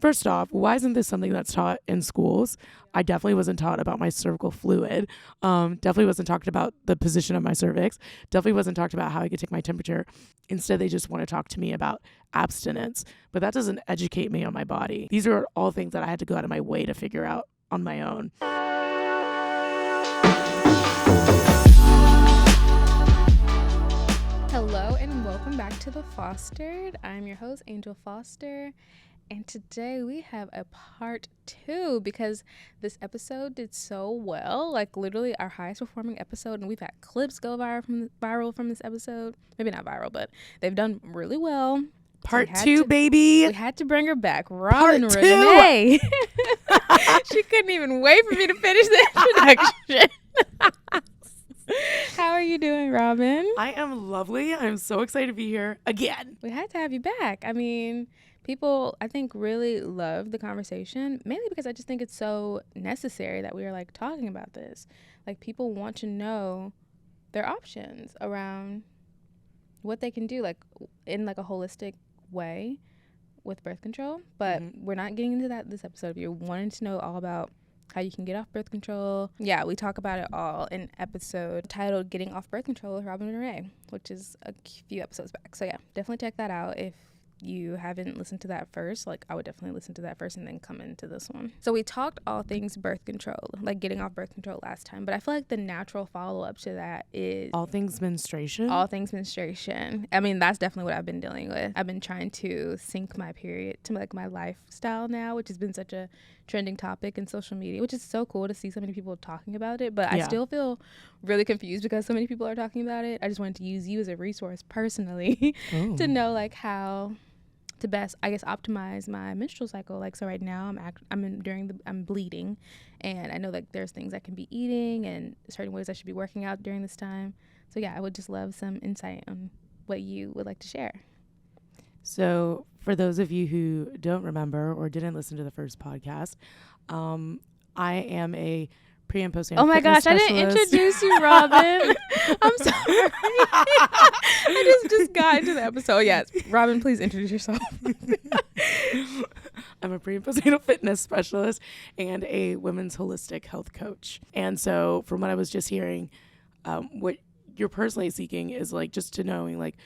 First off, why isn't this something that's taught in schools? I definitely wasn't taught about my cervical fluid. Definitely wasn't talked about the position of my cervix. Definitely wasn't talked about how I could take my temperature. Instead, they just want to talk to me about abstinence. But that doesn't educate me on my body. These are all things that I had to go out of my way to figure out on my own. Hello and welcome back to The Fostered. I'm your host, Angel Foster. And today we have a part 2 because this episode did so well. Like literally our highest performing episode, and we've had clips go viral from this episode. Maybe not viral, but they've done really well. Part 2, baby. We had to bring her back. Robin Renee. She couldn't even wait for me to finish the introduction. How are you doing, Robin? I am lovely. I'm so excited to be here again. We had to have you back. I mean, people, I think, really love the conversation, mainly because I just think it's so necessary that we are, like, talking about this. Like, people want to know their options around what they can do, like, in, like, a holistic way with birth control. But we're not getting into that this episode. If you're wanting to know all about how you can get off birth control, yeah, we talk about it all in episode titled Getting Off Birth Control with Robin Renee, which is a few episodes back. So, yeah, definitely check that out if you haven't listened to that first. Like, I would definitely listen to that first and then come into this one. So we talked all things birth control, like getting off birth control last time, but I feel like the natural follow-up to that is all things menstruation. I mean, that's definitely what I've been dealing with. I've been trying to sync my period to like my lifestyle now, which has been such a trending topic in social media, which is so cool to see so many people talking about it. But I still feel really confused because so many people are talking about it. I just wanted to use you as a resource personally to know like how to best, I guess, optimize my menstrual cycle. Like, so right now I'm bleeding, and I know that there's things I can be eating and certain ways I should be working out during this time. So yeah, I would just love some insight on what you would like to share. So for those of you who don't remember or didn't listen to the first podcast, I am a pre and postnatal. Oh my gosh, specialist. I didn't introduce you, Robin. I'm sorry. I just got into the episode. Yes, Robin, please introduce yourself. I'm a pre and postnatal fitness specialist and a women's holistic health coach. And so from what I was just hearing, what you're personally seeking is like just to knowing like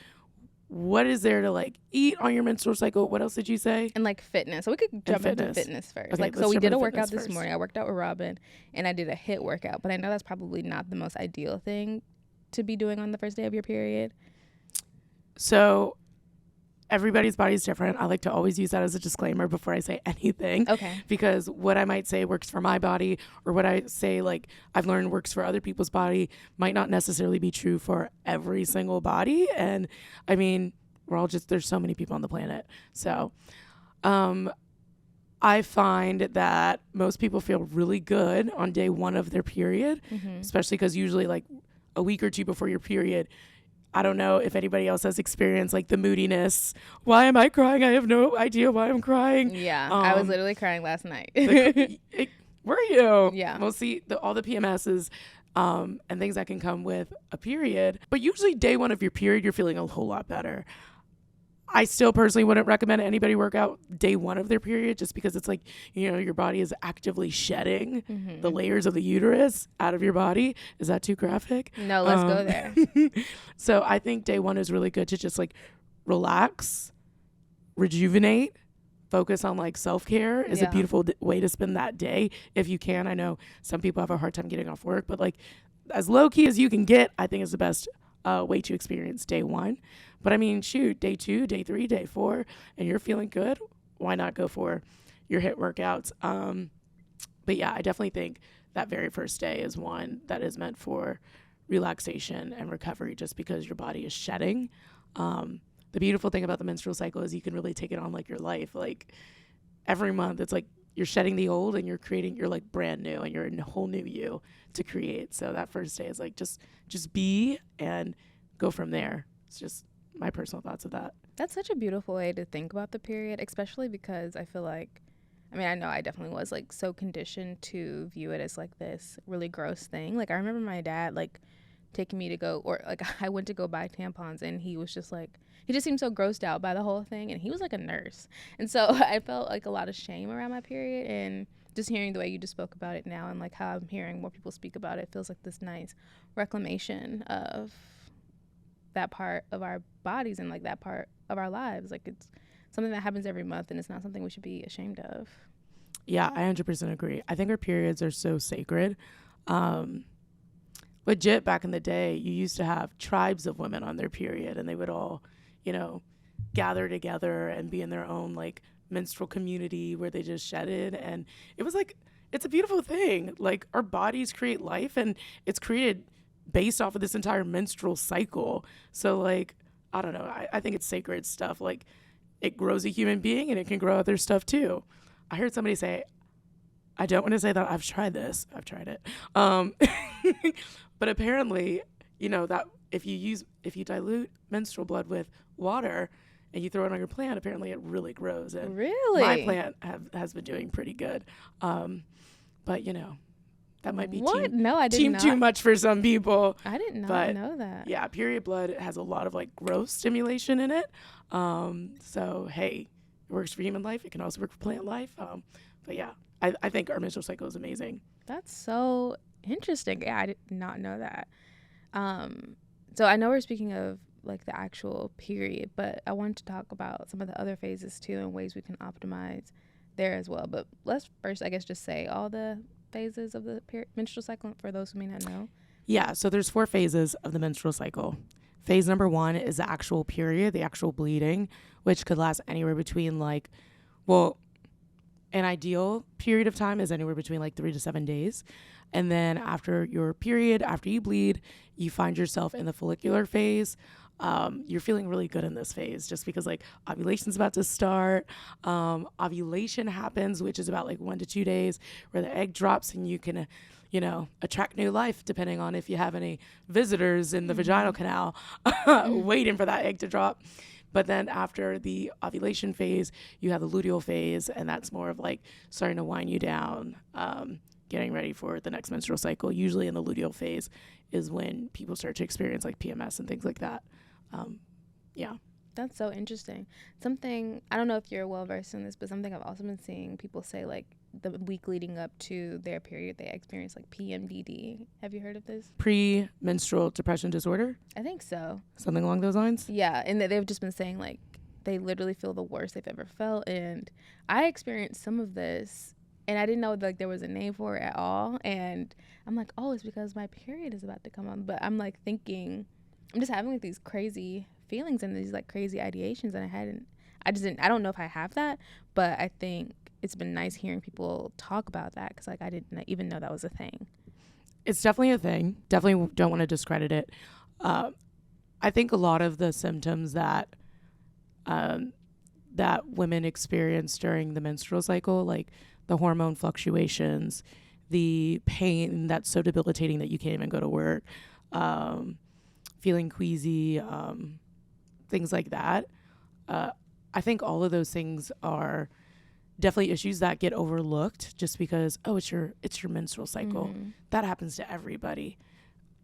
what is there to like eat on your menstrual cycle? What else did you say? And like fitness. So we could jump into fitness first. Okay, like, so we did a workout this morning. I worked out with Robin and I did a HIIT workout, but I know that's probably not the most ideal thing to be doing on the first day of your period. So everybody's body is different. I like to always use that as a disclaimer before I say anything. Okay. Because what I might say works for my body, or what I say like I've learned works for other people's body, might not necessarily be true for every single body. And I mean, there's so many people on the planet. So I find that most people feel really good on day one of their period, especially because usually like a week or two before your period, I don't know if anybody else has experienced like the moodiness. Why am I crying? I have no idea why I'm crying. Yeah, I was literally crying last night. Were you? Yeah. Well, see, all the PMSs and things that can come with a period. But usually day one of your period, you're feeling a whole lot better. I still personally wouldn't recommend anybody work out day one of their period just because it's like, you know, your body is actively shedding the layers of the uterus out of your body. Is that too graphic? No, let's go there. So I think day one is really good to just like relax, rejuvenate, focus on like self-care is a beautiful way to spend that day if you can. I know some people have a hard time getting off work, but like as low key as you can get, I think is the best way to experience day one. But I mean, shoot, day 2, day 3, day 4, and you're feeling good, why not go for your HIIT workouts? But yeah, I definitely think that very first day is one that is meant for relaxation and recovery just because your body is shedding. The beautiful thing about the menstrual cycle is you can really take it on like your life. Like every month, it's like you're shedding the old and you're like brand new and you're a whole new you to create. So that first day is like just be and go from there. It's just my personal thoughts of that. That's such a beautiful way to think about the period, especially because I feel like, I mean, I know I definitely was like so conditioned to view it as like this really gross thing. Like I remember my dad like taking me to go, or like I went to go buy tampons, and he was just like, he just seemed so grossed out by the whole thing, and he was like a nurse, and so I felt like a lot of shame around my period. And just hearing the way you just spoke about it now, and like how I'm hearing more people speak about it, feels like this nice reclamation of that part of our bodies and like that part of our lives. Like it's something that happens every month, and it's not something we should be ashamed of. Yeah, I 100% agree. I think our periods are so sacred. Legit, back in the day, you used to have tribes of women on their period, and they would all, gather together and be in their own like menstrual community where they just shedded. And it was like, it's a beautiful thing. Like, our bodies create life, and it's created based off of this entire menstrual cycle. So, like, I don't know. I think it's sacred stuff. Like, it grows a human being, and it can grow other stuff too. I heard somebody say, I don't want to say that I've tried this. I've tried it. But apparently, that if you dilute menstrual blood with water and you throw it on your plant, apparently it really grows. And really? My plant has been doing pretty good. But that might be too much for some people. I did not know that. Yeah, period blood has a lot of like growth stimulation in it. So hey, it works for human life. It can also work for plant life. But yeah, I think our menstrual cycle is amazing. That's so interesting. Yeah, I did not know that. So I know we're speaking of like the actual period, but I wanted to talk about some of the other phases too and ways we can optimize there as well. But let's first, I guess, just say all the phases of the menstrual cycle for those who may not know. Yeah, so there's 4 phases of the menstrual cycle. Phase number 1 is the actual period, the actual bleeding, which could last anywhere between an ideal period of time is anywhere between like 3 to 7 days. And then after your period, after you bleed, you find yourself in the follicular phase. You're feeling really good in this phase just because like ovulation's about to start. Ovulation happens, which is about like 1 to 2 days, where the egg drops and you can, attract new life depending on if you have any visitors in the vaginal canal waiting for that egg to drop. But then after the ovulation phase, you have the luteal phase, and that's more of like starting to wind you down, getting ready for the next menstrual cycle. Usually in the luteal phase is when people start to experience like PMS and things like that. Yeah. That's so interesting. Something, I don't know if you're well versed in this, but something I've also been seeing people say like the week leading up to their period, they experience like PMDD. Have you heard of this? Premenstrual depression disorder? I think so. Something along those lines? Yeah, and they've just been saying like they literally feel the worst they've ever felt. And I experienced some of this, and I didn't know like there was a name for it at all. And I'm like, oh, it's because my period is about to come on. But I'm like thinking, I'm just having like these crazy feelings and these like crazy ideations, and I don't know if I have that, but I think it's been nice hearing people talk about that, because like I didn't even know that was a thing. It's definitely a thing. Definitely don't want to discredit it. I think a lot of the symptoms that women experience during the menstrual cycle, like the hormone fluctuations, the pain that's so debilitating that you can't even go to work, feeling queasy, things like that. I think all of those things are definitely issues that get overlooked just because, it's your menstrual cycle. Mm-hmm. That happens to everybody.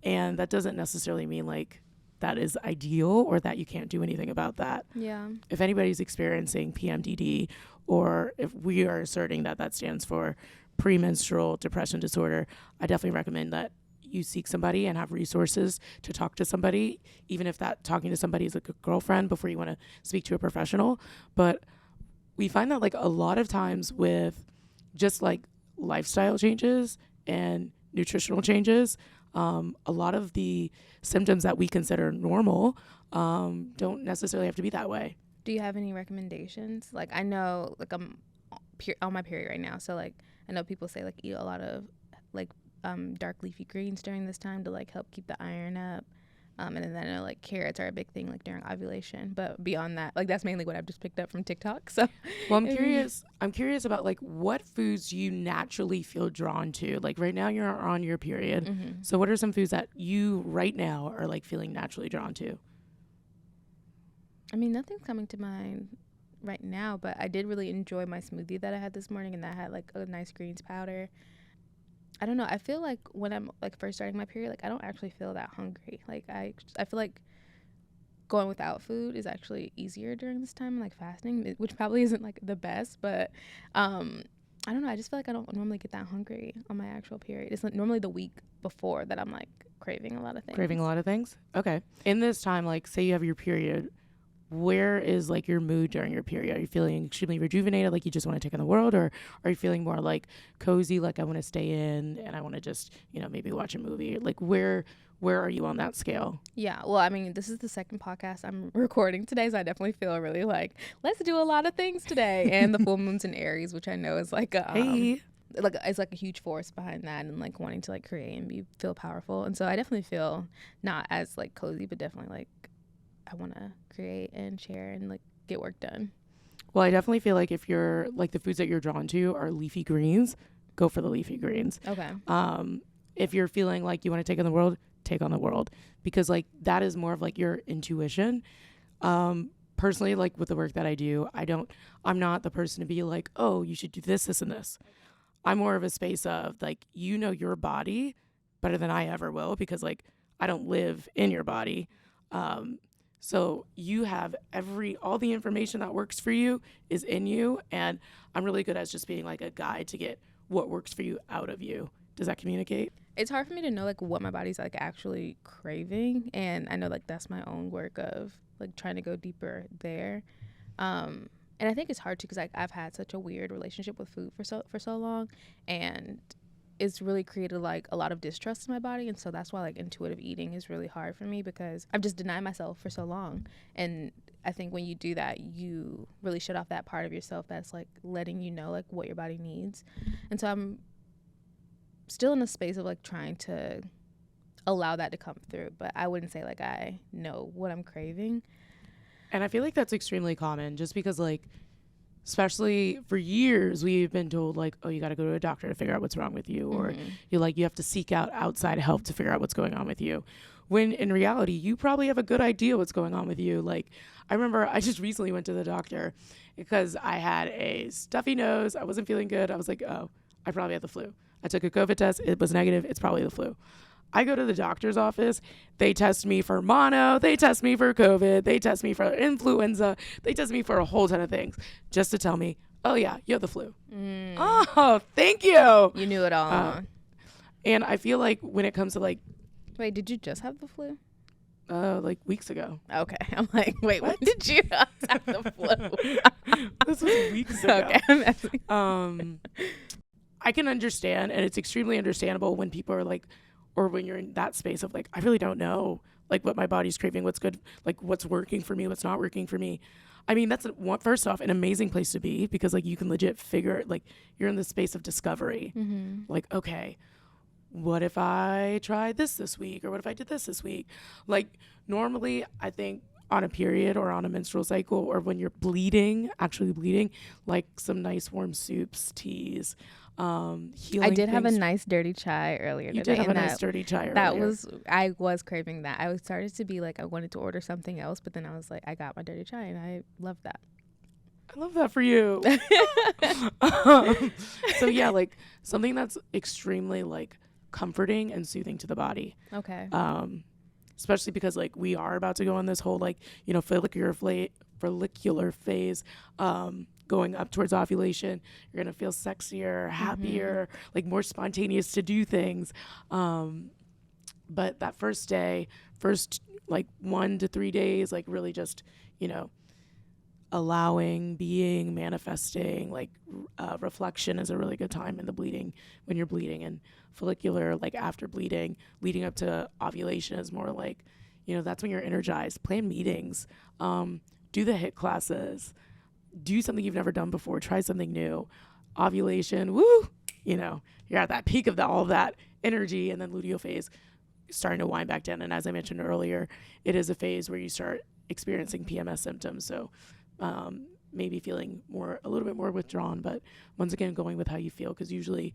And that doesn't necessarily mean like that is ideal or that you can't do anything about that. Yeah. If anybody's experiencing PMDD, or if we are asserting that stands for premenstrual depression disorder, I definitely recommend that you seek somebody and have resources to talk to somebody, even if that talking to somebody is like a girlfriend before you want to speak to a professional. But we find that like a lot of times with just like lifestyle changes and nutritional changes, a lot of the symptoms that we consider normal don't necessarily have to be that way. Do you have any recommendations? Like, I know like I'm on my period right now, so like I know people say like eat a lot of like dark leafy greens during this time to like help keep the iron up, and then I know like carrots are a big thing like during ovulation, but beyond that, like that's mainly what I've just picked up from TikTok. So well, I'm curious about like what foods you naturally feel drawn to. Like right now you're on your period, mm-hmm. So what are some foods that you right now are like feeling naturally drawn to? I mean, nothing's coming to mind right now, but I did really enjoy my smoothie that I had this morning, and that had like a nice greens powder. I don't know. I feel like when I'm like first starting my period, like I don't actually feel that hungry. Like I feel like going without food is actually easier during this time, like fasting, which probably isn't like the best, but I don't know. I just feel like I don't normally get that hungry on my actual period. It's like normally the week before that I'm like craving a lot of things. Craving a lot of things? Okay. In this time, like say you have your period, where is like your mood during your period? Are you feeling extremely rejuvenated, like you just want to take on the world, or are you feeling more like cozy, like I want to stay in and I want to just, maybe watch a movie? Like where are you on that scale? Yeah, well, I mean, this is the second podcast I'm recording today, so I definitely feel really like, let's do a lot of things today. And the full moon's in Aries, which I know is like a like it's like a huge force behind that, and like wanting to like create and feel powerful. And so I definitely feel not as like cozy, but definitely like I want to create and share and like get work done. Well, I definitely feel like if you're like the foods that you're drawn to are leafy greens, go for the leafy greens. Okay. If you're feeling like you want to take on the world, take on the world, because like that is more of like your intuition. Personally, like with the work that I do, I'm not the person to be like, oh, you should do this, this, and this. I'm more of a space of like, your body better than I ever will, because like I don't live in your body. So you have all the information that works for you is in you. And I'm really good at just being like a guide to get what works for you out of you. Does that communicate? It's hard for me to know like what my body's like actually craving. And I know like that's my own work of like trying to go deeper there. And I think it's hard too, because like I've had such a weird relationship with food for so long, and it's really created like a lot of distrust in my body. And so that's why like intuitive eating is really hard for me, because I've just denied myself for so long. And I think when you do that, you really shut off that part of yourself that's like letting you know like what your body needs. And so I'm still in a space of like trying to allow that to come through, but I wouldn't say like I know what I'm craving. And I feel like that's extremely common, just because like, especially for years, we've been told like, oh, you got to go to a doctor to figure out what's wrong with you, or you have to seek out outside help to figure out what's going on with you. When in reality, you probably have a good idea what's going on with you. Like, I remember I just recently went to the doctor because I had a stuffy nose. I wasn't feeling good. I was like, oh, I probably had the flu. I took a COVID test. It was negative. It's probably the flu. I go to the doctor's office. They test me for mono. They test me for COVID. They test me for influenza. They test me for a whole ton of things just to tell me, oh, yeah, you have the flu. Oh, thank you. You knew it all along. And I feel like when it comes to like... Wait, did you just have the flu? Like weeks ago. Okay. I'm like, wait, when did you have the flu? This was weeks ago. Okay, I'm asking. I can understand, and it's extremely understandable when people are like, or when you're in that space of like, I really don't know like what my body's craving, what's good, like what's working for me, what's not working for me. I mean, that's first off an amazing place to be, because like you can legit figure, like you're in the space of discovery. Like, okay, what if I tried this week, or what if I did this week? Like normally I think on a period or on a menstrual cycle, or when you're actually bleeding, like some nice warm soups, teas, healing. I did have a nice dirty chai earlier today. You did have a nice dirty chai earlier. I was craving that. I started to be like, I wanted to order something else, but then I was like, I got my dirty chai, and I love that. I love that for you. So yeah, like something that's extremely like comforting and soothing to the body. Okay. Especially because like we are about to go on this whole like, follicular phase, going up towards ovulation. You're going to feel sexier, happier, like more spontaneous to do things. But that first like 1 to 3 days, like really just, allowing, being, manifesting, like reflection is a really good time in the bleeding, when you're bleeding. And follicular, like after bleeding, leading up to ovulation is more like, that's when you're energized. Plan meetings, do the HIIT classes, do something you've never done before, try something new. Ovulation, woo, you're at that peak of all of that energy, and then luteal phase starting to wind back down. And as I mentioned earlier, it is a phase where you start experiencing PMS symptoms. So maybe feeling a little bit more withdrawn, but once again, going with how you feel, because usually,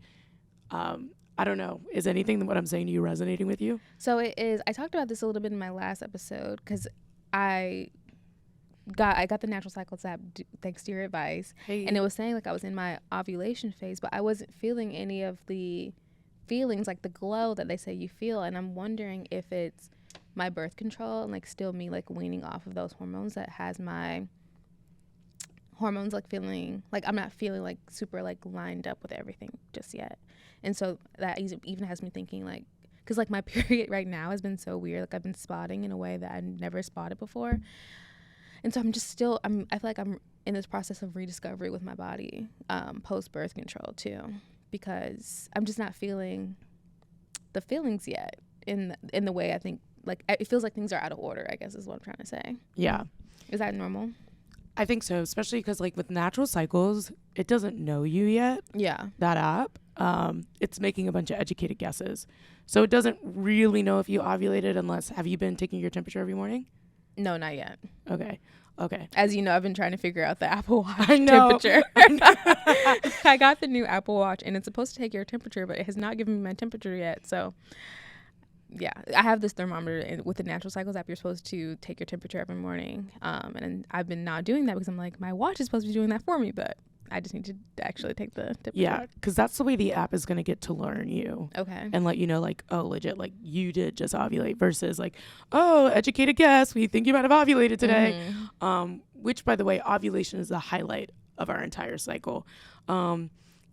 I don't know, is anything what I'm saying to you resonating with you? So it is. I talked about this a little bit in my last episode, because I got the Natural Cycles app thanks to your advice. Hey. And it was saying like I was in my ovulation phase, but I wasn't feeling any of the feelings, like the glow that they say you feel. And I'm wondering if it's my birth control and like still me like weaning off of those hormones that has my hormones like feeling like I'm not feeling like super like lined up with everything just yet. And so that even has me thinking like, because like my period right now has been so weird. Like I've been spotting in a way that I never spotted before. And so I feel like I'm in this process of rediscovery with my body post birth control too, because I'm just not feeling the feelings yet in the way I think, like it feels like things are out of order, I guess is what I'm trying to say. Yeah. Is that normal? I think so, especially because like with natural cycles, it doesn't know you yet. Yeah. That app. It's making a bunch of educated guesses. So it doesn't really know if you ovulated unless, have you been taking your temperature every morning? No, not yet. Okay. As you know, I've been trying to figure out the Apple Watch temperature. I got the new Apple Watch and it's supposed to take your temperature, but it has not given me my temperature yet. So yeah, I have this thermometer, and with the Natural Cycles app, you're supposed to take your temperature every morning. And I've been not doing that because I'm like, my watch is supposed to be doing that for me, but I just need to actually take the temperature. Yeah, because that's the way the app is going to get to learn you. Okay. And let you know, like, oh, legit, like, you did just ovulate versus, like, oh, educated guess, we think you might have ovulated today. Mm-hmm. Which, by the way, ovulation is the highlight of our entire cycle.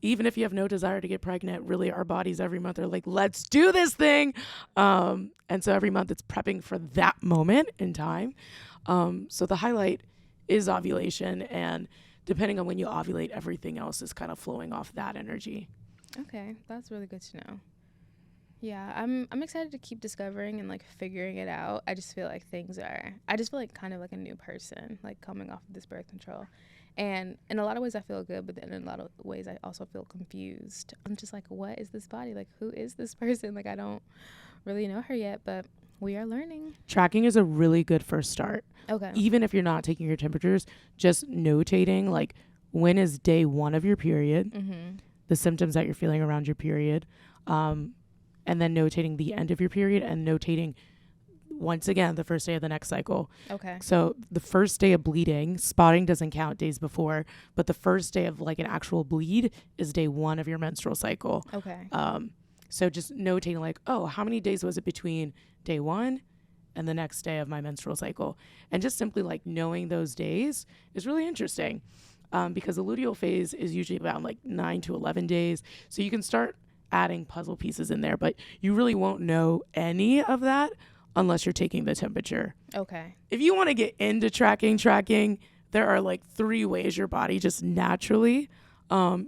Even if you have no desire to get pregnant, really our bodies every month are like, let's do this thing. And so every month it's prepping for that moment in time. So the highlight is ovulation, and depending on when you ovulate, everything else is kind of flowing off that energy. Okay, that's really good to know. Yeah, I'm excited to keep discovering and like figuring it out. I just feel like kind of like a new person, like coming off of this birth control. And in a lot of ways I feel good, but then in a lot of ways I also feel confused. I'm just like, what is this body? Like, who is this person? Like, I don't really know her yet, but we are learning. Tracking is a really good first start. Okay. Even if you're not taking your temperatures, just notating, like, when is day 1 of your period, mm-hmm. the symptoms that you're feeling around your period, and then notating the end of your period and notating, once again, the first day of the next cycle. Okay. So the first day of bleeding, spotting doesn't count days before, but the first day of like an actual bleed is day 1 of your menstrual cycle. Okay. So just notating like, oh, how many days was it between day 1 and the next day of my menstrual cycle? And just simply like knowing those days is really interesting, because the luteal phase is usually around like 9 to 11 days. So you can start adding puzzle pieces in there, but you really won't know any of that unless you're taking the temperature. Okay. If you want to get into tracking, there are like 3 ways your body just naturally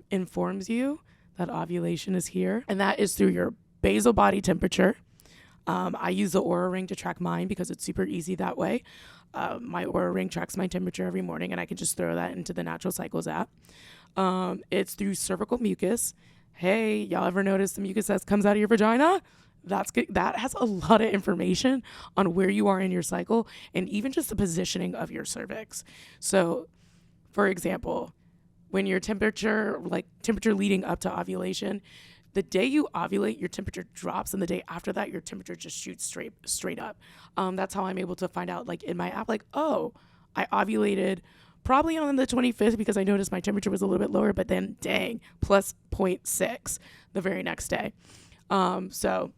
informs you that ovulation is here. And that is through your basal body temperature. I use the Oura Ring to track mine because it's super easy that way. My Oura Ring tracks my temperature every morning, and I can just throw that into the Natural Cycles app. It's through cervical mucus. Hey, y'all ever notice the mucus that comes out of your vagina? That's good. That has a lot of information on where you are in your cycle and even just the positioning of your cervix. So, for example, when your temperature leading up to ovulation, the day you ovulate, your temperature drops, and the day after that, your temperature just shoots straight up. That's how I'm able to find out, like in my app, like, oh, I ovulated probably on the 25th because I noticed my temperature was a little bit lower, but then dang, plus 0.6 the very next day. So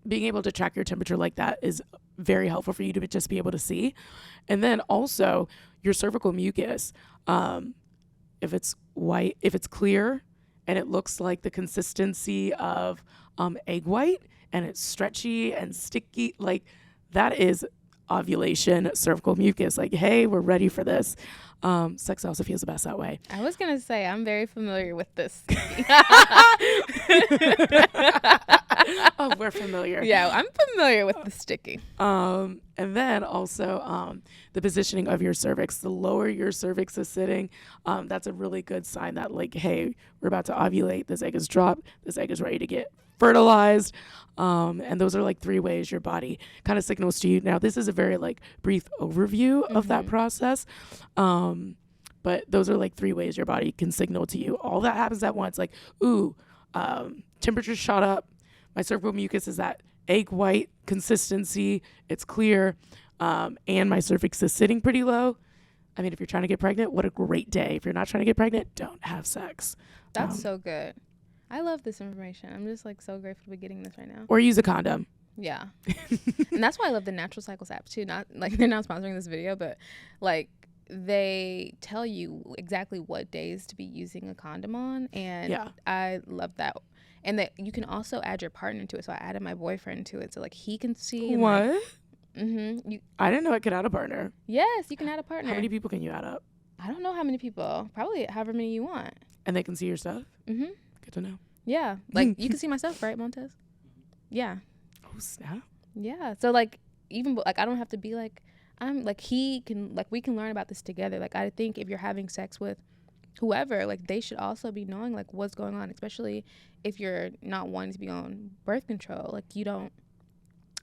being able to track your temperature like that is very helpful for you to just be able to see. And then also your cervical mucus, if it's white, if it's clear and it looks like the consistency of egg white and it's stretchy and sticky, like that is ovulation cervical mucus. Like, hey, we're ready for this. Sex also feels the best that way. I was going to say, I'm very familiar with this. Oh, we're familiar. Yeah, I'm familiar with the sticky. And then also the positioning of your cervix. The lower your cervix is sitting, that's a really good sign that, like, hey, we're about to ovulate. This egg is dropped. This egg is ready to get fertilized. And those are like 3 ways your body kind of signals to you. Now, this is a very like brief overview of that process. But those are like 3 ways your body can signal to you. All that happens at once. Like, ooh, temperature shot up. My cervical mucus is that egg white consistency. It's clear. And my cervix is sitting pretty low. I mean, if you're trying to get pregnant, what a great day. If you're not trying to get pregnant, don't have sex. That's so good. I love this information. I'm just like so grateful to be getting this right now. Or use a condom. Yeah. And that's why I love the Natural Cycles app too. Not like they're not sponsoring this video, but like they tell you exactly what days to be using a condom on, and I love that. And that you can also add your partner to it. So I added my boyfriend to it, so like he can see. What? Like, I didn't know I could add a partner. Yes, you can add a partner. How many people can you add up? I don't know how many people. Probably however many you want. And they can see your stuff? Mm-hmm. Good to know. Yeah. Like you can see my stuff, right, Montez? Yeah. Oh, snap. Yeah. So like even like I don't have to be like I'm like he can like we can learn about this together. Like I think if you're having sex with whoever, like they should also be knowing like what's going on, especially if you're not wanting to be on birth control. Like you don't.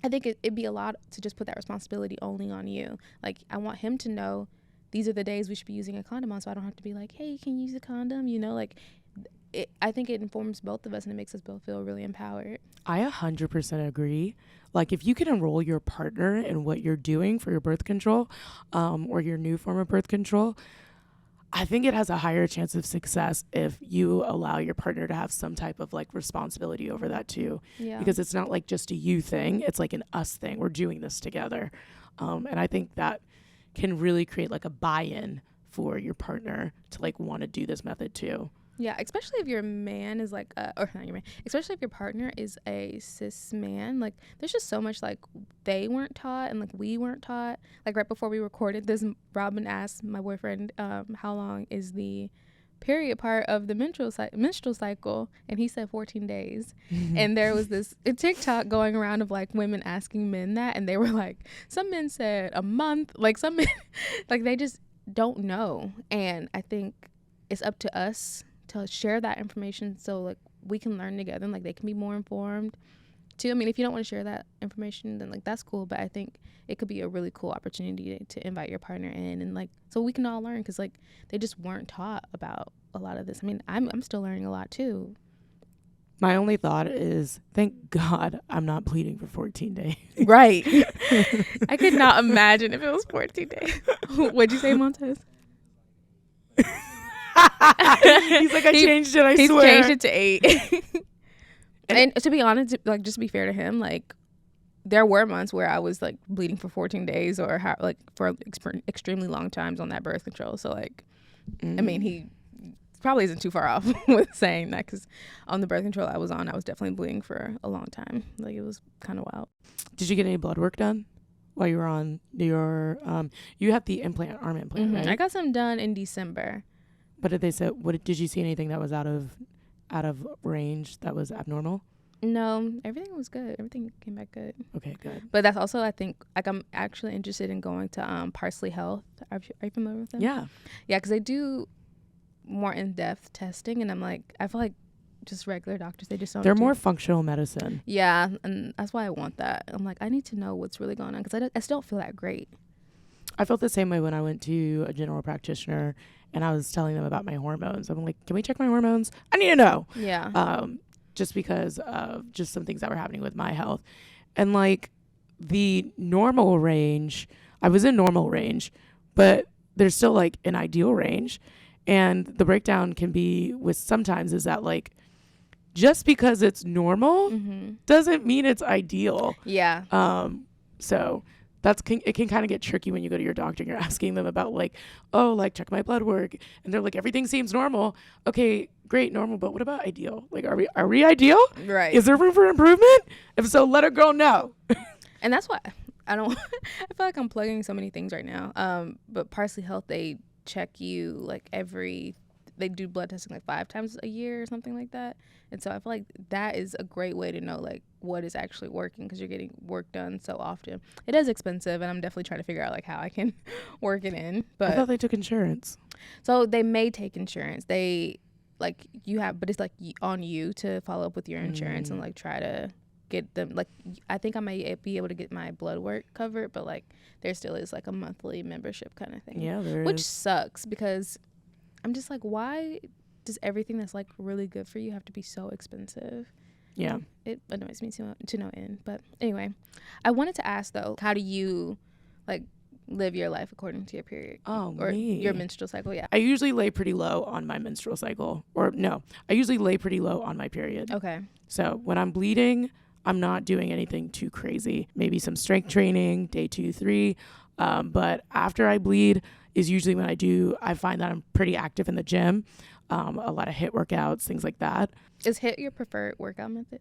I think it'd be a lot to just put that responsibility only on you. Like I want him to know these are the days we should be using a condom on, so I don't have to be like, hey, can you use a condom? You know, like I think it informs both of us and it makes us both feel really empowered. I 100% agree. Like if you can enroll your partner in what you're doing for your birth control or your new form of birth control, I think it has a higher chance of success if you allow your partner to have some type of like responsibility over that too. Yeah. Because it's not like just a you thing. It's like an us thing. We're doing this together. And I think that can really create like a buy-in for your partner to like want to do this method too. Yeah, especially if your man is like, or not your man, especially if your partner is a cis man. Like, there's just so much like they weren't taught and like we weren't taught. Like right before we recorded this, Robin asked my boyfriend, how long is the period part of the menstrual cycle, and he said 14 days. And there was this TikTok going around of like women asking men that, and they were like, some men said a month, like some men, like they just don't know. And I think it's up to us to share that information so like we can learn together and like they can be more informed too. I mean, if you don't want to share that information, then like that's cool, but I think it could be a really cool opportunity to invite your partner in and like so we can all learn, because like they just weren't taught about a lot of this. I mean, I'm still learning a lot too. My only thought is, thank God I'm not bleeding for 14 days. Right. I could not imagine if it was 14 days. What'd you say, Montez? He's like, I changed it, I he's swear. He's changed it to 8. And to be honest, like just to be fair to him, like there were months where I was like bleeding for 14 days or like for extremely long times on that birth control. So like, I mean, he probably isn't too far off with saying that, because on the birth control I was on, I was definitely bleeding for a long time. Like it was kind of wild. Did you get any blood work done while you were on your, you have the arm implant, right? I got some done in December. What did they say? Did you see anything that was out of range that was abnormal? No, everything was good. Everything came back good. Okay, good. But that's also, I think, like I'm actually interested in going to Parsley Health. Are you familiar with them? Yeah. Yeah, because they do more in-depth testing, and I'm like, I feel like just regular doctors, they just don't. They're more functional medicine. Yeah, and that's why I want that. I'm like, I need to know what's really going on, because I still don't feel that great. I felt the same way when I went to a general practitioner and I was telling them about my hormones. I'm like, can we check my hormones? I need to know. Yeah. Just because of just some things that were happening with my health. And like the normal range, I was in normal range, but there's still like an ideal range. And the breakdown can be with sometimes is that like, just because it's normal doesn't mean it's ideal. Yeah. So it can kind of get tricky when you go to your doctor and you're asking them about like, oh, like check my blood work, and they're like, everything seems normal. Okay, great, normal, but what about ideal? Like, are we ideal? Right. Is there room for improvement? If so, let a girl know. And that's why I don't. I feel like I'm plugging so many things right now. But Parsley Health, they check you like they do blood testing like 5 times a year or something like that. And so I feel like that is a great way to know like what is actually working, because you're getting work done so often. It is expensive, and I'm definitely trying to figure out like how I can work it in. But I thought they took insurance. So they may take insurance. They like you have, but it's like on you to follow up with your insurance and like try to get them. Like I think I may be able to get my blood work covered, but like there still is like a monthly membership kind of thing. Yeah, there which is. Sucks, because I'm just like, why does everything that's like really good for you have to be so expensive? Yeah. It annoys me to no end. But anyway, I wanted to ask though, how do you like live your life according to your period. Or Me. your menstrual cycle. Yeah. I usually lay pretty low on my menstrual cycle. Or no, I usually lay pretty low on my period. Okay. So when I'm bleeding, I'm not doing anything too crazy. Maybe some strength training, day 2, 3. But after I bleed is usually when I find that I'm pretty active in the gym. A lot of HIIT workouts, things like that. Is HIIT your preferred workout method?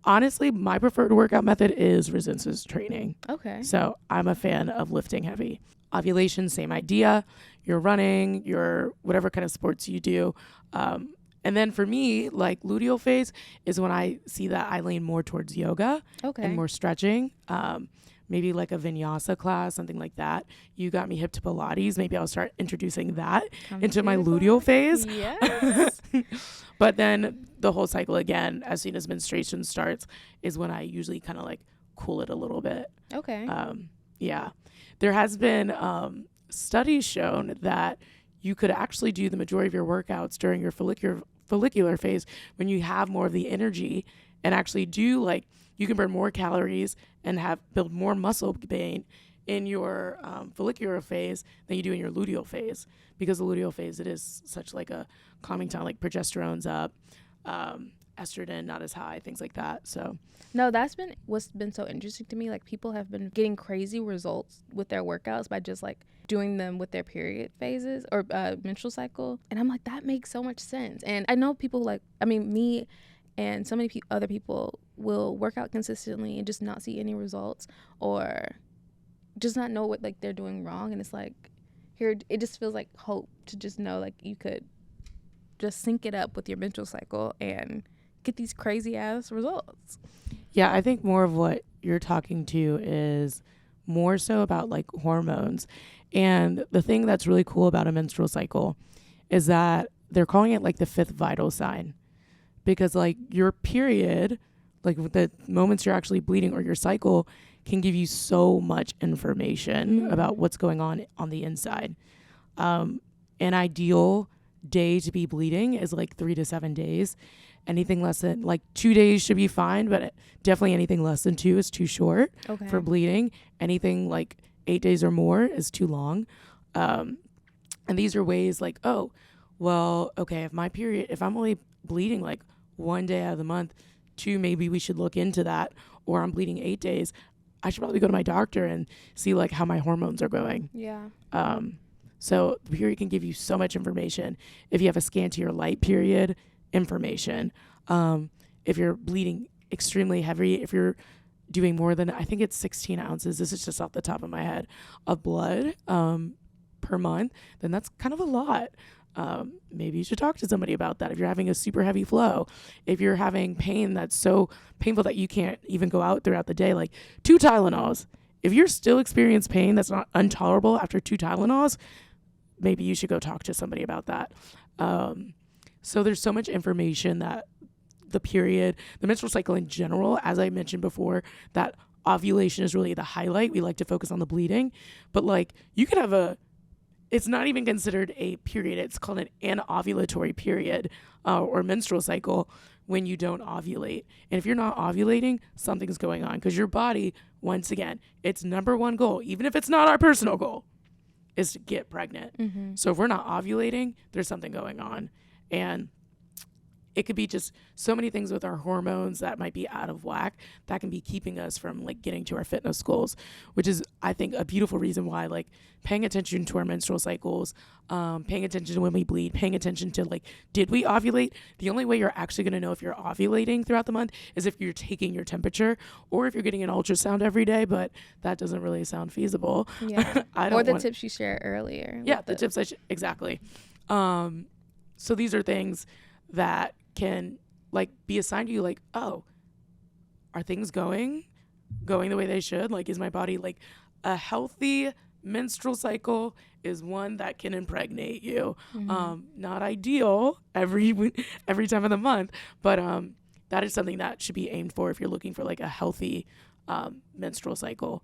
Honestly, my preferred workout method is resistance training. Okay. So I'm a fan of lifting heavy. Ovulation, same idea. You're running, you're whatever kind of sports you do. And then for me, like luteal phase is when I see that I lean more towards yoga and more stretching. Maybe like a vinyasa class, something like that. You got me hip to Pilates. Maybe I'll start introducing that into my luteal phase. Yes. But then the whole cycle again, as soon as menstruation starts, is when I usually kind of like cool it a little bit. Okay. Yeah. There has been studies shown that you could actually do the majority of your workouts during your follicular phase when you have more of the energy and actually do like, you can burn more calories and build more muscle gain in your follicular phase than you do in your luteal phase, because the luteal phase, it is such like a calming time, like progesterone's up, estrogen not as high, things like that. So no, that's been what's been so interesting to me. Like people have been getting crazy results with their workouts by just like doing them with their period phases or menstrual cycle, and I'm like, that makes so much sense. And I know people like, I mean, me and so many other people will work out consistently and just not see any results or just not know what like they're doing wrong. And it's like, here, it just feels like hope to just know like you could just sync it up with your menstrual cycle and get these crazy ass results. Yeah, I think more of what you're talking to is more so about like hormones. And the thing that's really cool about a menstrual cycle is that they're calling it like the 5th vital sign. Because like your period, like the moments you're actually bleeding or your cycle can give you so much information about what's going on the inside. An ideal day to be bleeding is like 3 to 7 days. Anything less than like 2 days should be fine, but definitely anything less than 2 is too short for bleeding. Anything like 8 days or more is too long. And these are ways like, oh, well, okay, if I'm only bleeding like 1 day out of the month, 2, maybe we should look into that. Or I'm bleeding 8 days, I should probably go to my doctor and see like how my hormones are going. Yeah. So the period can give you so much information. If you have a scanty or light period, information. If you're bleeding extremely heavy, if you're doing more than, I think it's 16 ounces, this is just off the top of my head, of blood per month, then that's kind of a lot. Maybe you should talk to somebody about that. If you're having a super heavy flow, if you're having pain that's so painful that you can't even go out throughout the day, like 2 Tylenols. If you're still experiencing pain that's not intolerable after 2 Tylenols, maybe you should go talk to somebody about that. So there's so much information that the period, the menstrual cycle in general, as I mentioned before, that ovulation is really the highlight. We like to focus on the bleeding, but like you could have it's not even considered a period. It's called an anovulatory period or menstrual cycle when you don't ovulate. And if you're not ovulating, something's going on, because your body, once again, its number one goal, even if it's not our personal goal, is to get pregnant. Mm-hmm. So if we're not ovulating, there's something going on. And it could be just so many things with our hormones that might be out of whack that can be keeping us from like getting to our fitness goals, which is, I think, a beautiful reason why like paying attention to our menstrual cycles, paying attention to when we bleed, paying attention to like, did we ovulate? The only way you're actually going to know if you're ovulating throughout the month is if you're taking your temperature or if you're getting an ultrasound every day, but that doesn't really sound feasible. Yeah. Or the tips you shared earlier. Yeah, the tips exactly. So these are things that can like be assigned to you, like, oh, are things going the way they should? Like, is my body like a healthy menstrual cycle is one that can impregnate you. Mm-hmm. Not ideal every time of the month, but that is something that should be aimed for if you're looking for like a healthy menstrual cycle.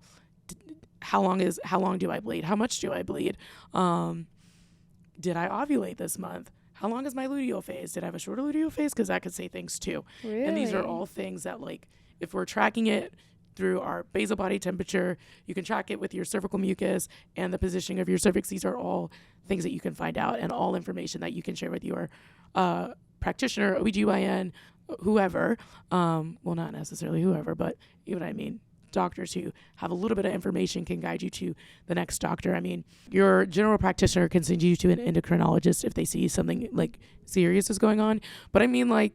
How long do I bleed? How much do I bleed? Did I ovulate this month? How long is my luteal phase? Did I have a shorter luteal phase? Because that could say things too. Really? And these are all things that, like, if we're tracking it through our basal body temperature. You can track it with your cervical mucus and the positioning of your cervix. These are all things that you can find out, and all information that you can share with your practitioner, OBGYN, whoever. Well, not necessarily whoever, but you know what I mean. Doctors who have a little bit of information can guide you to the next doctor. I mean, your general practitioner can send you to an endocrinologist if they see something like serious is going on. But I mean, like,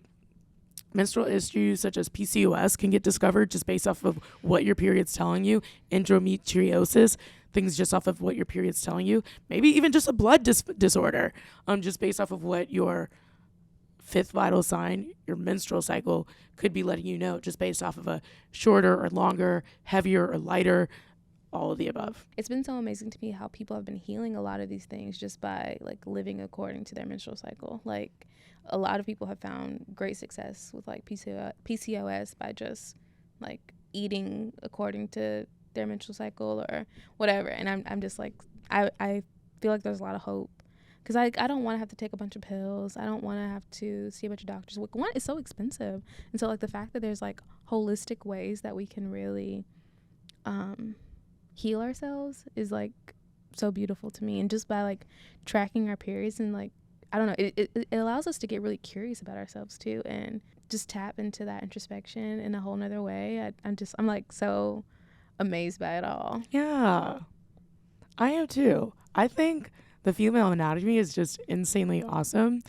menstrual issues such as PCOS can get discovered just based off of what your period's telling you. Endometriosis, things just off of what your period's telling you. Maybe even just a blood disorder, just based off of what your fifth vital sign, your menstrual cycle, could be letting you know, just based off of a shorter or longer, heavier or lighter, all of the above. It's been so amazing to me how people have been healing a lot of these things just by like living according to their menstrual cycle. Like, a lot of people have found great success with like PCOS by just like eating according to their menstrual cycle or whatever. And I'm just like, I feel like there's a lot of hope. Because I don't want to have to take a bunch of pills. I don't want to have to see a bunch of doctors. One, it's so expensive. And so, like, the fact that there's, like, holistic ways that we can really heal ourselves is, like, so beautiful to me. And just by, like, tracking our periods and, like, I don't know, it allows us to get really curious about ourselves, too, and just tap into that introspection in a whole nother way. I'm, like, so amazed by it all. Yeah. I am, too. I think the female anatomy is just insanely awesome.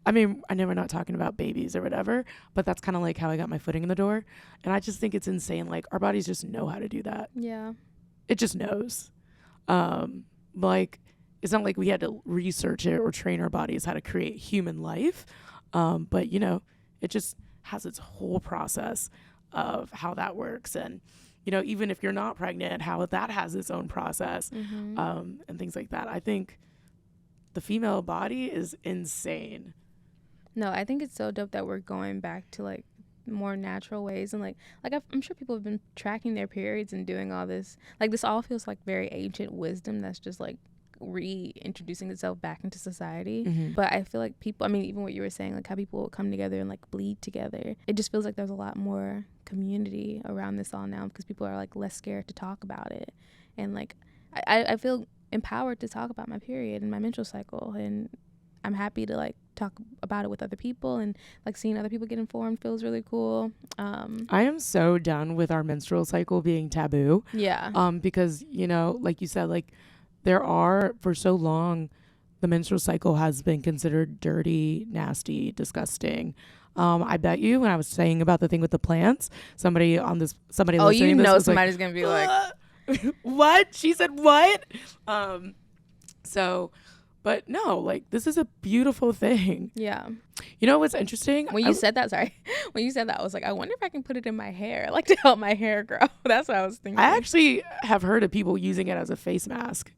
I mean, I know we're not talking about babies or whatever, but that's kind of like how I got my footing in the door. And I just think it's insane. Like, our bodies just know how to do that. Yeah. It just knows. Like, it's not like we had to research it or train our bodies how to create human life. But, you know, it just has its whole process of how that works. And, you know, even if you're not pregnant, how that has its own process, and things like that. I think the female body is insane. No, I think it's so dope that we're going back to like more natural ways, and like I'm sure people have been tracking their periods and doing all this. Like, this all feels like very ancient wisdom that's just like reintroducing itself back into society. But I feel like people, I mean, even what you were saying, like how people come together and like bleed together, it just feels like there's a lot more community around this all now because people are like less scared to talk about it. And like I feel empowered to talk about my period and my menstrual cycle, and I'm happy to like talk about it with other people, and like seeing other people get informed feels really cool. I am so done with our menstrual cycle being taboo. Because, you know, like you said, like there are, for so long, the menstrual cycle has been considered dirty, nasty, disgusting. I bet you when I was saying about the thing with the plants, somebody oh, you know, somebody's like, gonna be like, what? She said what? But no, like, this is a beautiful thing. Yeah. You know what's interesting? When you said that, I was like, I wonder if I can put it in my hair, like to help my hair grow. That's what I was thinking. I actually have heard of people using it as a face mask.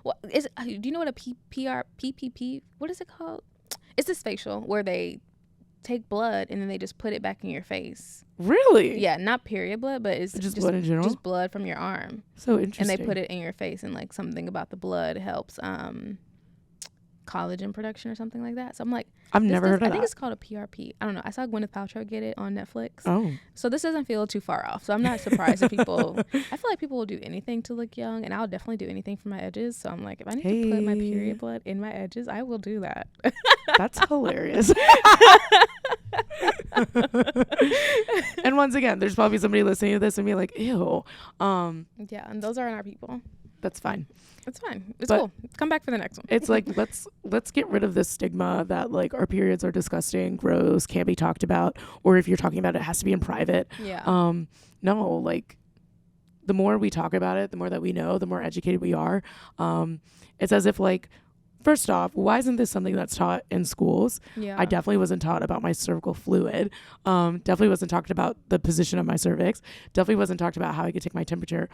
Well, do you know what a PPP, what is it called? It's this facial where they take blood and then they just put it back in your face. Really? Yeah, not period blood, but it's just blood in general? Just blood from your arm. So interesting. And they put it in your face, and like something about the blood helps collagen production or something like that. So I'm like, I've never heard of that. I think it's called a PRP. I don't know. I saw Gwyneth Paltrow get it on Netflix. Oh. So this doesn't feel too far off. So I'm not surprised if people, I feel like people will do anything to look young, and I'll definitely do anything for my edges. So I'm like, if I need to put my period blood in my edges, I will do that. That's hilarious. And once again, there's probably somebody listening to this and be like, ew. Yeah, and those aren't our people. That's fine. It's fine. It's cool. Come back for the next one. It's like, let's get rid of this stigma that like our periods are disgusting, gross, can't be talked about, or if you're talking about it, it has to be in private. Yeah. No, like the more we talk about it, the more that we know, the more educated we are. It's as if like, first off, why isn't this something that's taught in schools? Yeah. I definitely wasn't taught about my cervical fluid. Definitely wasn't talked about the position of my cervix. Definitely wasn't talked about how I could take my temperature.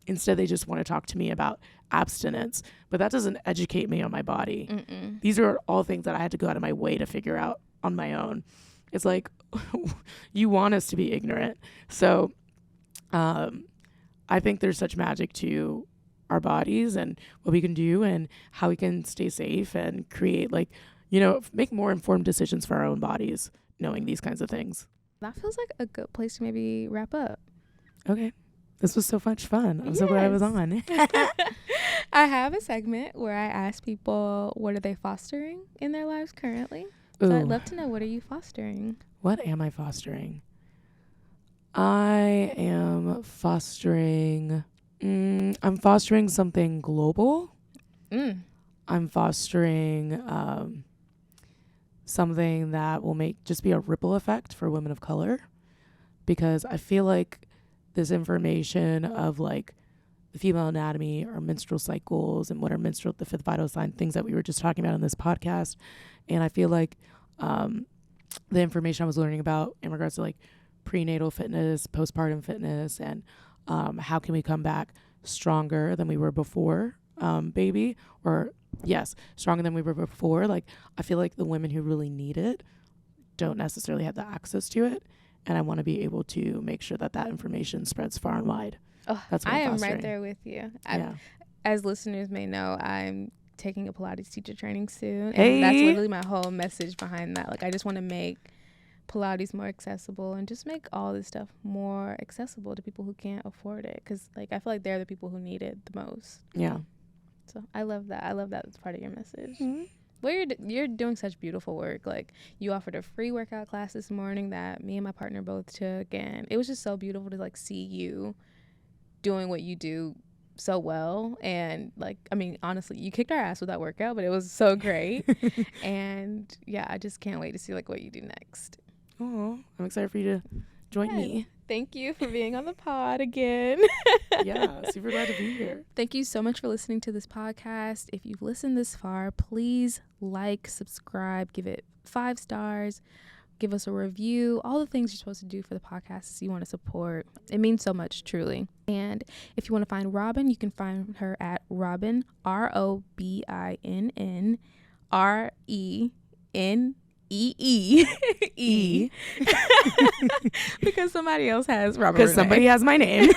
Instead, they just want to talk to me about abstinence, but that doesn't educate me on my body. Mm-mm. These are all things that I had to go out of my way to figure out on my own. It's like, you want us to be ignorant. So I think there's such magic to our bodies and what we can do and how we can stay safe and create, like, you know, make more informed decisions for our own bodies, knowing these kinds of things. That feels like a good place to maybe wrap up. Okay. This was so much fun. I'm so glad I was on. I have a segment where I ask people what are they fostering in their lives currently. So I'd love to know, what are you fostering? What am I fostering? I am fostering... I'm fostering something global. I'm fostering something that will just be a ripple effect for women of color, because I feel like this information of like the female anatomy or menstrual cycles and what are the fifth vital sign, things that we were just talking about in this podcast. And I feel like the information I was learning about in regards to like prenatal fitness, postpartum fitness, and how can we come back stronger than we were before baby, or stronger than we were before. Like, I feel like the women who really need it don't necessarily have the access to it, and I want to be able to make sure that information spreads far and wide. That's what I I'm am fostering. right there with you. As listeners may know, I'm taking a Pilates teacher training soon, and that's literally my whole message behind that. Like, I just want to make Pilates more accessible and just make all this stuff more accessible to people who can't afford it, because like I feel like they're the people who need it the most. So I love that. It's part of your message. Well, you're doing such beautiful work. Like, you offered a free workout class this morning that me and my partner both took, and it was just so beautiful to like see you doing what you do so well. And like, I mean, honestly, you kicked our ass with that workout, but it was so great. And I just can't wait to see like what you do next. Oh, I'm excited for you to join me. Thank you for being on the pod again. Super glad to be here. Thank you so much for listening to this podcast. If you've listened this far, please like, subscribe, give it 5 stars, give us a review, all the things you're supposed to do for the podcast you want to support. It means so much, truly. And if you want to find Robin, you can find her at Robin, ROBINN, RENEE. Because somebody else has Robin. Because somebody has my name.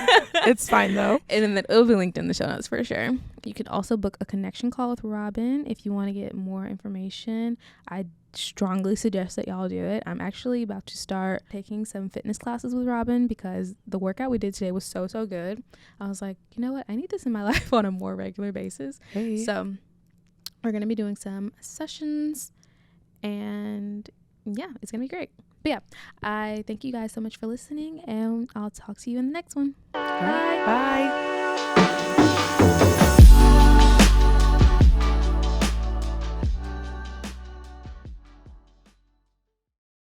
It's fine though. And then it'll be linked in the show notes for sure. You can also book a connection call with Robin if you want to get more information. I strongly suggest that y'all do it. I'm actually about to start taking some fitness classes with Robin because the workout we did today was so good. I was like, you know what? I need this in my life on a more regular basis. So we're going to be doing some sessions. And it's gonna be great. But I thank you guys so much for listening, and I'll talk to you in the next one. Bye.